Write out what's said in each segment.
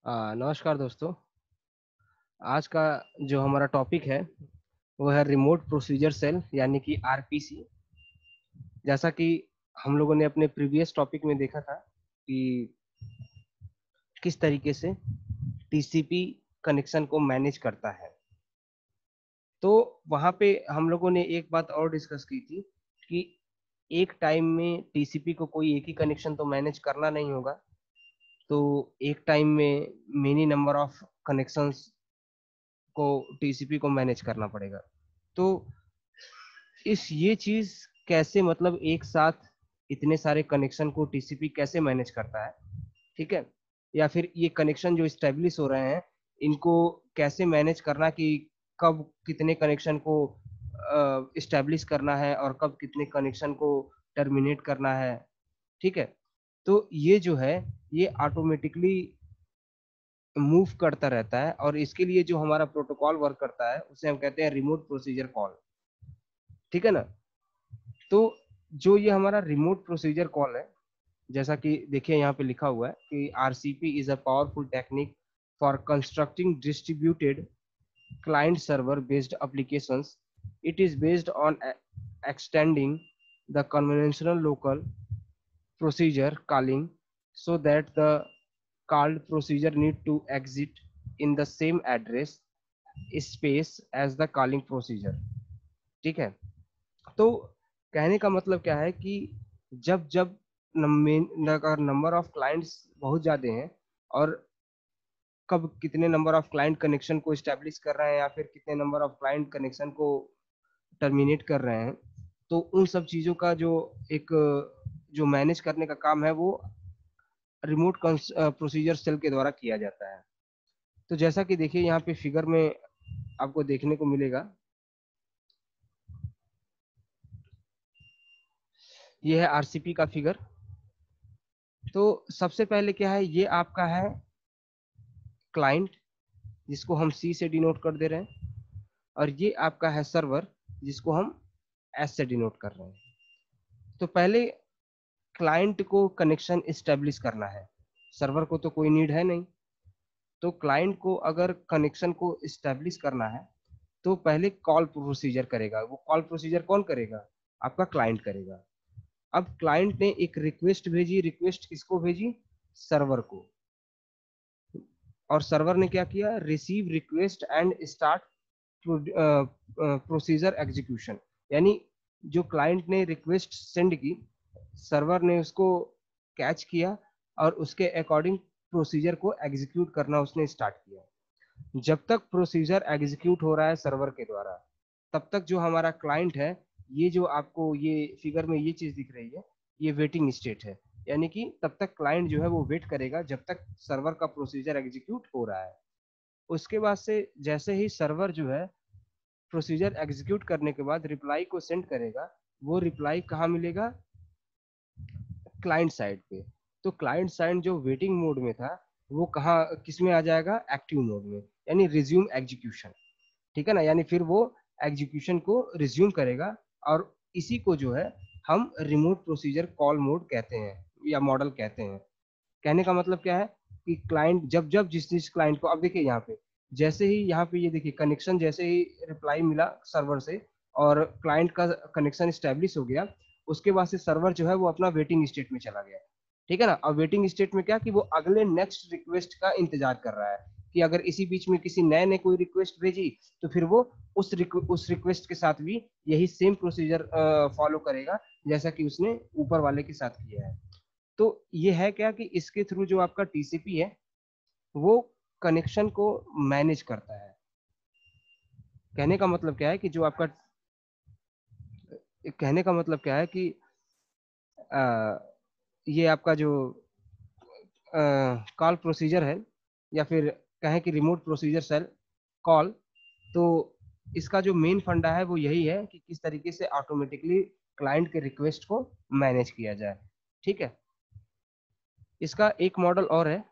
नमस्कार दोस्तों। आज का जो हमारा टॉपिक है वो है रिमोट प्रोसीजर सेल यानी कि आरपीसी। जैसा कि हम लोगों ने अपने प्रीवियस टॉपिक में देखा था कि किस तरीके से टीसीपी कनेक्शन को मैनेज करता है, तो वहाँ पे हम लोगों ने एक बात और डिस्कस की थी कि एक टाइम में टीसीपी को कोई एक ही कनेक्शन तो मैनेज करना नहीं होगा। तो एक टाइम में मेनी नंबर ऑफ कनेक्शंस को टीसीपी को मैनेज करना पड़ेगा। तो इस ये चीज कैसे, मतलब एक साथ इतने सारे कनेक्शन को टीसीपी कैसे मैनेज करता है, ठीक है, या फिर ये कनेक्शन जो स्टेब्लिश हो रहे हैं इनको कैसे मैनेज करना कि कब कितने कनेक्शन को स्टेब्लिश करना है और कब कितने कनेक्शन को टर्मिनेट करना है, ठीक है। तो ये जो है ये ऑटोमेटिकली मूव करता रहता है और इसके लिए जो हमारा प्रोटोकॉल वर्क करता है उसे हम कहते हैं रिमोट प्रोसीजर कॉल, ठीक है ना। तो जो ये हमारा रिमोट प्रोसीजर कॉल है, जैसा कि देखिए यहाँ पे लिखा हुआ है कि RCP is a powerful technique for constructing distributed client server based applications. It is based on extending the conventional local procedure calling so that the called procedure need to exit in the same address space as the calling procedure, ठीक है। तो कहने का मतलब क्या है कि जब जब अगर नंबर ऑफ क्लाइंट्स बहुत ज्यादा हैं और कब कितने नंबर ऑफ क्लाइंट कनेक्शन को स्टैब्लिश कर रहे हैं या फिर कितने नंबर ऑफ क्लाइंट कनेक्शन को टर्मिनेट कर रहे हैं, तो उन सब चीज़ों का जो एक जो मैनेज करने का काम है वो रिमोट प्रोसीजर सेल के द्वारा किया जाता है। तो जैसा कि देखिए यहाँ पे फिगर में आपको देखने को मिलेगा, ये है आरसीपी का फिगर। तो सबसे पहले क्या है, ये आपका है क्लाइंट जिसको हम सी से डिनोट कर दे रहे हैं, और ये आपका है सर्वर जिसको हम एस से डिनोट कर रहे हैं। तो पहले क्लाइंट को कनेक्शन इस्टेब्लिश करना है, सर्वर को तो कोई नीड है नहीं। तो क्लाइंट को अगर कनेक्शन को इस्टेब्लिश करना है तो पहले कॉल प्रोसीजर करेगा। वो कॉल प्रोसीजर कौन करेगा? आपका क्लाइंट करेगा। अब क्लाइंट ने एक रिक्वेस्ट भेजी, रिक्वेस्ट किसको भेजी? सर्वर को। और सर्वर ने क्या किया? Receive request and start procedure execution. यानी जो क्लाइंट ने रिक्वेस्ट सेंड की, सर्वर ने उसको कैच किया और उसके अकॉर्डिंग प्रोसीजर को एग्जीक्यूट करना उसने स्टार्ट किया। जब तक प्रोसीजर एग्जीक्यूट हो रहा है सर्वर के द्वारा, तब तक जो हमारा क्लाइंट है, ये जो आपको ये फिगर में ये चीज दिख रही है, ये वेटिंग स्टेट है। यानी कि तब तक क्लाइंट जो है वो वेट करेगा जब तक सर्वर का प्रोसीजर एग्जीक्यूट हो रहा है। उसके बाद से जैसे ही सर्वर जो है प्रोसीजर एग्जीक्यूट करने के बाद रिप्लाई को सेंड करेगा, वो रिप्लाई कहाँ मिलेगा? क्लाइंट साइड पे। तो क्लाइंट साइड जो वेटिंग मोड में था वो कहाँ किस में आ जाएगा? एक्टिव मोड में, यानी रिज्यूम एग्जीक्यूशन, ठीक है ना। यानी फिर वो एग्जीक्यूशन को रिज्यूम करेगा और इसी को जो है हम रिमोट प्रोसीजर कॉल मोड कहते हैं या मॉडल कहते हैं। कहने का मतलब क्या है कि क्लाइंट जब जब जिस क्लाइंट को, अब देखिए यहाँ पे जैसे ही यहाँ पे ये देखिए कनेक्शन, जैसे ही रिप्लाई मिला सर्वर से और क्लाइंट का कनेक्शन स्टैब्लिश हो गया, उसके बाद से सर्वर जो है वो अपना वेटिंग स्टेट में चला गया, ठीक है ना। अब वेटिंग स्टेट में क्या कि वो अगले नेक्स्ट रिक्वेस्ट का इंतजार कर रहा है कि अगर इसी बीच में किसी नए ने कोई रिक्वेस्ट भेजी तो फिर वो उस रिक्वेस्ट के साथ भी यही सेम प्रोसीजर फॉलो करेगा जैसा कि उसने ऊपर वाले के साथ किया है। तो ये है क्या कि इसके थ्रू जो आपका टीसीपी है वो कनेक्शन को मैनेज करता है। कहने का मतलब क्या है कि जो आपका कहने का मतलब क्या है कि आ, ये आपका जो कॉल प्रोसीजर है या फिर कहें कि रिमोट प्रोसीजर सेल कॉल, तो इसका जो मेन फंडा है वो यही है कि किस तरीके से ऑटोमेटिकली क्लाइंट के रिक्वेस्ट को मैनेज किया जाए, ठीक है। इसका एक मॉडल और है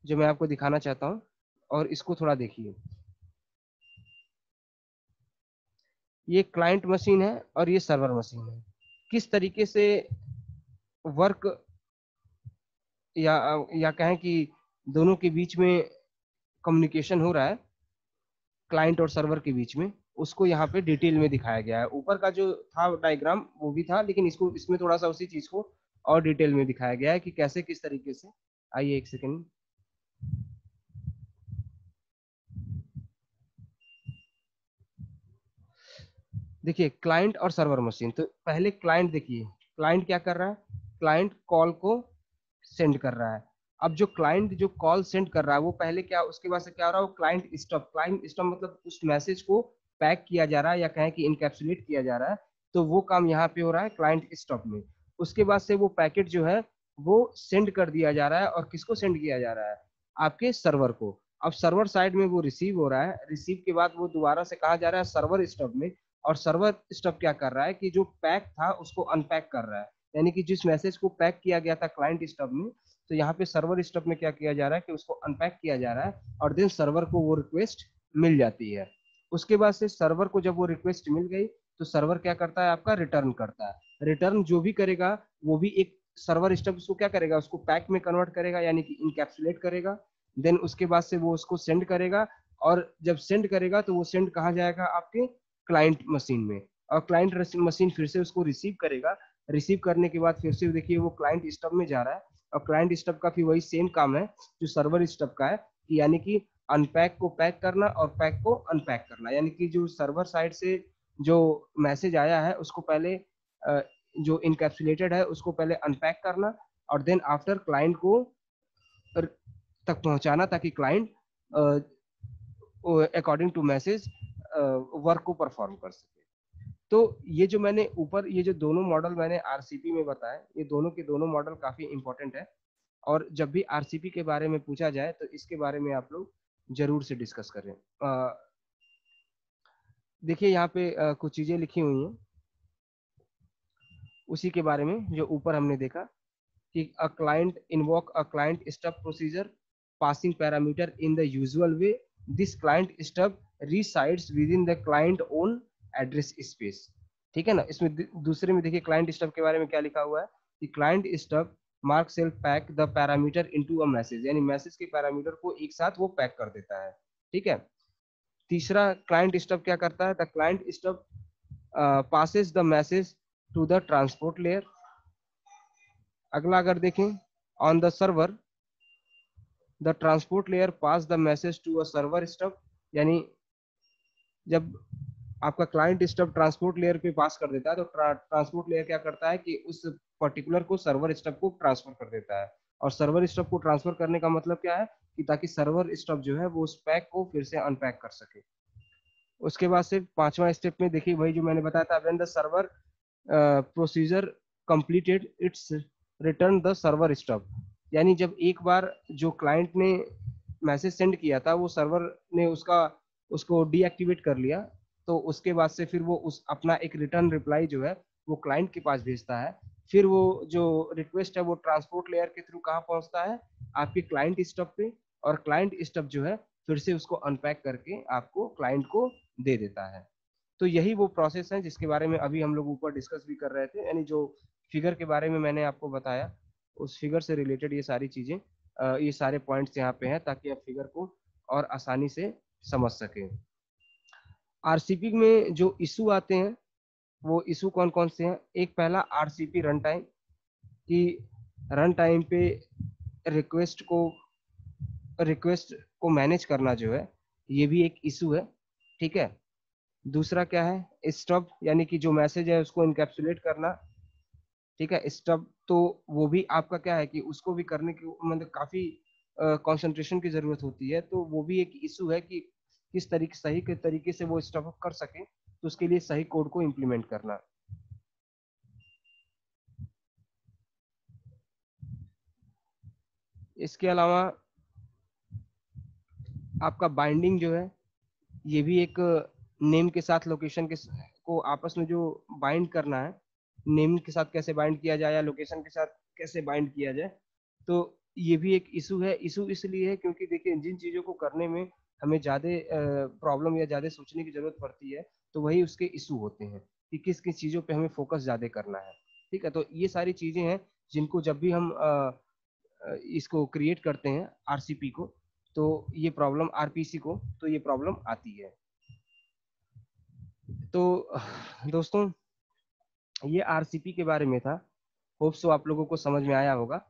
जो मैं आपको दिखाना चाहता हूँ, और इसको थोड़ा देखिए। ये क्लाइंट मशीन है और ये सर्वर मशीन है। किस तरीके से वर्क, या कहें कि दोनों के बीच में कम्युनिकेशन हो रहा है क्लाइंट और सर्वर के बीच में, उसको यहाँ पे डिटेल में दिखाया गया है। ऊपर का जो था डायग्राम वो भी था, लेकिन इसको इसमें थोड़ा सा उसी चीज को और डिटेल में दिखाया गया है कि कैसे किस तरीके से। आइए एक सेकेंड। देखिए क्लाइंट और सर्वर मशीन, तो पहले क्लाइंट देखिए, क्लाइंट क्या कर रहा है, क्लाइंट कॉल को सेंड कर रहा है। अब जो क्लाइंट जो कॉल सेंड कर रहा है वो पहले क्या, उसके बाद से क्या हो रहा है, वो क्लाइंट स्टॉप मतलब उस मैसेज को पैक किया जा रहा है या कहें कि इनकैप्सुलेट किया जा रहा है। तो वो काम यहाँ पे हो रहा है क्लाइंट स्टॉप में। उसके बाद से वो पैकेट जो है वो सेंड कर दिया जा रहा है, और किसको सेंड किया जा रहा है, आपके सर्वर को। अब सर्वर साइड में वो रिसीव हो रहा है, रिसीव के बाद वो दोबारा से कहा जा रहा है सर्वर स्टॉप में। और सर्वर स्टब क्या कर रहा है कि जो पैक था उसको अनपैक कर रहा है, यानी कि जिस मैसेज को पैक किया गया था क्लाइंट स्टब में, तो यहाँ पे सर्वर स्टब में क्या किया जा रहा है कि उसको अनपैक किया जा रहा है, और देन सर्वर को वो रिक्वेस्ट मिल जाती है। उसके बाद से सर्वर को जब वो रिक्वेस्ट मिल गई, तो सर्वर क्या करता है, आपका रिटर्न करता है। रिटर्न जो भी करेगा वो भी एक सर्वर स्टब उसको क्या करेगा, उसको पैक में कन्वर्ट करेगा, यानी कि इनकैप्सुलेट करेगा। देन उसके बाद से वो उसको सेंड करेगा, और जब सेंड करेगा तो वो सेंड कहाँ जाएगा, आपके क्लाइंट मशीन में। और क्लाइंट मशीन फिर से उसको रिसीव करेगा। रिसीव करने के बाद फिर से देखिए वो क्लाइंट स्टब में जा रहा है, और क्लाइंट स्टब का फिर वही सेम काम है जो सर्वर स्टब का है, कि यानी कि अनपैक को पैक करना और पैक को अनपैक करना। यानी कि जो सर्वर साइड से जो मैसेज आया है उसको पहले जो इनकैप्सुलेटेड है उसको पहले अनपैक करना, और देन आफ्टर क्लाइंट को तक पहुंचाना, ताकि client according to message work को परफॉर्म कर सके। तो ये जो मैंने ऊपर ये जो दोनों मॉडल मैंने आरसीपी में बताए, ये दोनों के दोनों मॉडल काफी इंपॉर्टेंट है। और जब भी आरसीपी के बारे में पूछा जाए तो इसके बारे में आप लोग जरूर से डिस्कस करें। देखिए यहाँ पे कुछ चीजें लिखी हुई हैं उसी के बारे में जो ऊपर हमने देखा, कि a client invoke a client stub procedure passing parameter in the usual way, this client stub resides within the client own address space। ठीक है ना। इसमें दूसरे में देखिए क्लाइंट स्टब के बारे में क्या लिखा हुआ है, कि client stub mark self pack the parameter into a message, यानी मैसेज के पैरामीटर को एक साथ वो पैक कर देता है। ठीक है। तीसरा क्लाइंट स्टब क्या करता है, the client stub passes the message to the transport layer। अगला अगर देखें, on the server the transport layer pass the message to a server stub, यानी जब आपका क्लाइंट स्टब ट्रांसपोर्ट लेयर पे पास कर देता है तो ट्रांसपोर्ट लेयर क्या करता है कि उस पर्टिकुलर को सर्वर स्टब को ट्रांसफर कर देता है। और सर्वर स्टब को ट्रांसफर करने का मतलब क्या है, कि ताकि सर्वर स्टब जो है वो उस पैक को फिर से अनपैक कर सके। उसके बाद से पांचवा स्टेप में देखिए वही जो मैंने बताया था, when the server procedure completed it's return the server stub, यानी जब एक बार जो क्लाइंट ने मैसेज सेंड किया था वो सर्वर ने उसको डीएक्टिवेट कर लिया, तो उसके बाद से फिर वो उस अपना एक रिटर्न रिप्लाई जो है वो क्लाइंट के पास भेजता है। फिर वो जो रिक्वेस्ट है वो ट्रांसपोर्ट लेयर के थ्रू कहाँ पहुंचता है, आपके क्लाइंट स्टब पे। और क्लाइंट स्टब जो है फिर से उसको अनपैक करके आपको क्लाइंट को दे देता है। तो यही वो प्रोसेस है जिसके बारे में अभी हम लोग ऊपर डिस्कस भी कर रहे थे, यानी जो फिगर के बारे में मैंने आपको बताया उस फिगर से रिलेटेड ये सारी चीजें, ये सारे पॉइंट्स यहाँ पे हैं ताकि आप फिगर को और आसानी से समझ सकें। आरसीपी में जो इशू आते हैं वो इशू कौन कौन से हैं, एक पहला आरसीपी रन टाइम, कि रन टाइम पे रिक्वेस्ट को रिक्वेस्ट को मैनेज करना जो है ये भी एक इशू है। ठीक है। दूसरा क्या है, स्टब, यानी कि जो मैसेज है उसको इनकैप्सुलेट करना। ठीक है। स्टब तो वो भी आपका क्या है कि उसको भी करने की मतलब काफी कंसंट्रेशन की जरूरत होती है, तो वो भी एक इशू है कि किस तरीके सही के तरीके से वो स्टब कर सके, तो उसके लिए सही कोड को इम्प्लीमेंट करना। इसके अलावा आपका बाइंडिंग जो है ये भी एक नेम के साथ लोकेशन के को आपस में जो बाइंड करना है, नेम के साथ कैसे बाइंड किया जाए या लोकेशन के साथ कैसे बाइंड किया जाए, तो ये भी एक इशू है। इशू इसलिए है क्योंकि देखिए जिन चीजों को करने में हमें ज्यादा प्रॉब्लम या ज्यादा सोचने की जरूरत पड़ती है, तो वही उसके इशू होते हैं कि किस किस चीजों पे हमें फोकस ज्यादा करना है। ठीक है। तो ये सारी चीजें हैं जिनको जब भी हम इसको क्रिएट करते हैं आरसीपी को, तो ये प्रॉब्लम आरपीसी को, तो ये प्रॉब्लम आती है। तो दोस्तों ये आरसीपी के बारे में था, होप सो आप लोगों को समझ में आया होगा।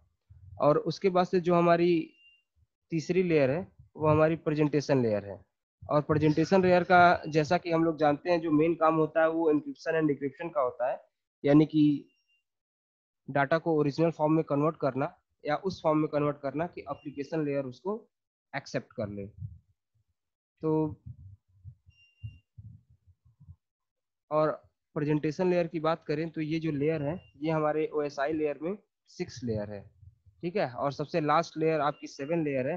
और उसके बाद से जो हमारी तीसरी लेयर है वो हमारी प्रेजेंटेशन लेयर है। और प्रेजेंटेशन लेयर का जैसा कि हम लोग जानते हैं, जो मेन काम होता है वो एन्क्रिप्शन एंड डिक्रिप्शन का होता है, यानी कि डाटा को ओरिजिनल फॉर्म में कन्वर्ट करना या उस फॉर्म में कन्वर्ट करना कि एप्लीकेशन लेयर उसको एक्सेप्ट कर ले। तो और प्रेजेंटेशन लेयर की बात करें तो ये जो लेयर है ये हमारे ओएसआई लेयर में 6 लेयर है, ठीक है। और सबसे लास्ट लेयर आपकी 7 लेयर है,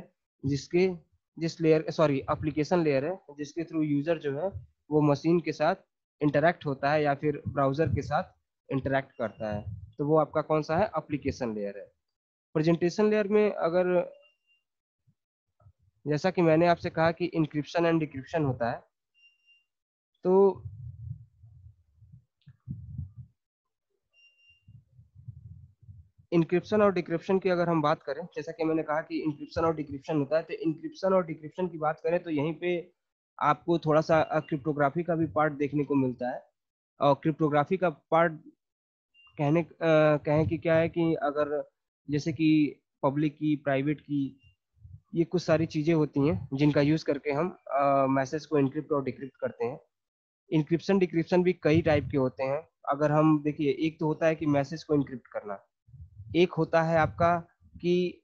जिस लेयर सॉरी एप्लीकेशन लेयर है, जिसके थ्रू यूजर जो है वो मशीन के साथ इंटरैक्ट होता है या फिर ब्राउजर के साथ इंटरैक्ट करता है। तो वो आपका कौन सा है, एप्लीकेशन लेयर है। प्रेजेंटेशन लेयर में अगर जैसा कि मैंने आपसे कहा कि इंक्रिप्शन एंड डिक्रिप्शन होता है, तो इंक्रिप्शन और डिक्रिप्शन की अगर हम बात करें, जैसा कि मैंने कहा कि इंक्रिप्शन और डिक्रिप्शन होता है, तो इंक्रिप्शन और डिक्रिप्शन की बात करें तो यहीं पे आपको थोड़ा सा क्रिप्टोग्राफी का भी पार्ट देखने को मिलता है। और क्रिप्टोग्राफी का पार्ट कहें कि क्या है कि अगर जैसे कि पब्लिक की, प्राइवेट की, ये कुछ सारी चीजें होती हैं जिनका यूज करके हम मैसेज को इनक्रिप्ट और डिक्रिप्ट करते हैं। इंक्रिप्शन डिक्रिप्शन भी कई टाइप के होते हैं। अगर हम देखिए, एक तो होता है कि मैसेज को इनक्रिप्ट करना, एक होता है आपका कि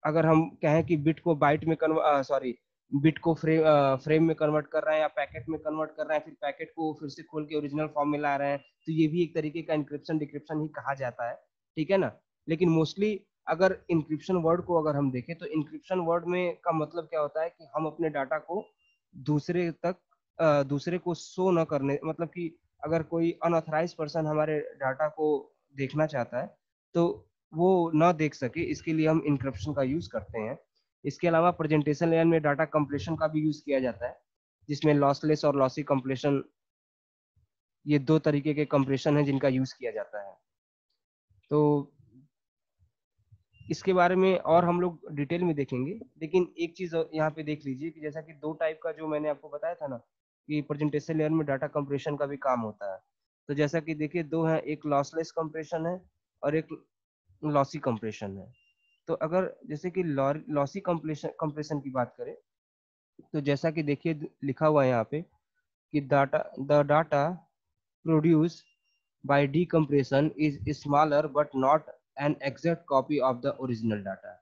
अगर हम कहें कि बिट को बाइट में सॉरी बिट को फ्रेम में कन्वर्ट कर रहे हैं या पैकेट में कन्वर्ट कर रहे हैं, फिर पैकेट को फिर से खोल के ओरिजिनल फॉर्म में ला रहे हैं, तो ये भी एक तरीके का इंक्रिप्शन डिक्रिप्शन ही कहा जाता है, ठीक है ना। लेकिन मोस्टली अगर इंक्रिप्शन वर्ड को अगर हम देखें तो इंक्रिप्शन वर्ड में का मतलब क्या होता है कि हम अपने डाटा को दूसरे तक दूसरे को शो न करने, मतलब कि अगर कोई अनऑथराइज पर्सन हमारे डाटा को देखना चाहता है तो वो ना देख सके, इसके लिए हम इंक्रिप्शन का यूज करते हैं। इसके अलावा प्रेजेंटेशन लेयर में डाटा कंप्रेशन का भी यूज किया जाता है, जिसमें लॉसलेस और लॉसी कंप्रेशन, ये दो तरीके के कंप्रेशन है जिनका यूज किया जाता है। तो इसके बारे में और हम लोग डिटेल में देखेंगे, लेकिन एक चीज यहाँ पे देख लीजिए कि जैसा कि दो टाइप का जो मैंने आपको बताया था ना कि प्रेजेंटेशन लेयर में डाटा कंप्रेशन का भी काम होता है, तो जैसा कि देखिए दो है, एक लॉसलेस कंप्रेशन है और एक लॉसी कंप्रेशन है। तो अगर जैसे कि लॉसी कंप्रेशन कंप्रेशन की बात करें तो जैसा कि देखिए लिखा हुआ है यहाँ पे कि the data produce by decompression is smaller but not an exact copy of the original data,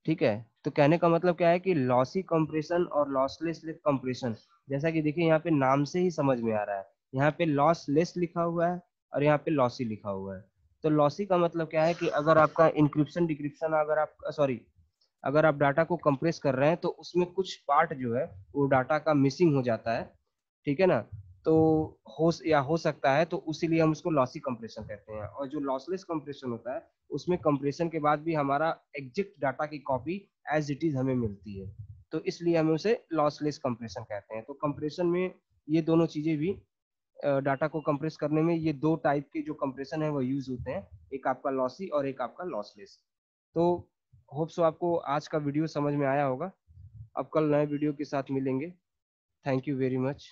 ठीक है। तो कहने का मतलब क्या है कि लॉसी कंप्रेशन और लॉसलेस कंप्रेशन, जैसा कि देखिए यहाँ पे नाम से ही समझ में आ रहा है, यहाँ पे लॉसलेस लिखा हुआ है और यहाँ पे लॉसी लिखा हुआ है। तो लॉसी का मतलब क्या है कि अगर आपका इंक्रिप्शन डिक्रिप्शन, अगर आप सॉरी अगर आप डाटा को कंप्रेस कर रहे हैं तो उसमें कुछ पार्ट जो है वो डाटा का मिसिंग हो जाता है, ठीक है ना। तो हो सकता है, तो उसीलिए हम उसको लॉसी कंप्रेशन कहते हैं। और जो लॉसलेस कंप्रेशन होता है उसमें कंप्रेशन के बाद भी हमारा एग्जैक्ट डाटा की कॉपी एज इट इज हमें मिलती है, तो इसलिए हम उसे लॉसलेस कंप्रेशन कहते हैं। तो कंप्रेशन में ये दोनों चीजें भी, डाटा को कंप्रेस करने में ये दो टाइप के जो कंप्रेशन है वो यूज होते हैं, एक आपका लॉसी और एक आपका लॉसलेस। तो होप सो आपको आज का वीडियो समझ में आया होगा। अब कल नए वीडियो के साथ मिलेंगे। Thank you very much.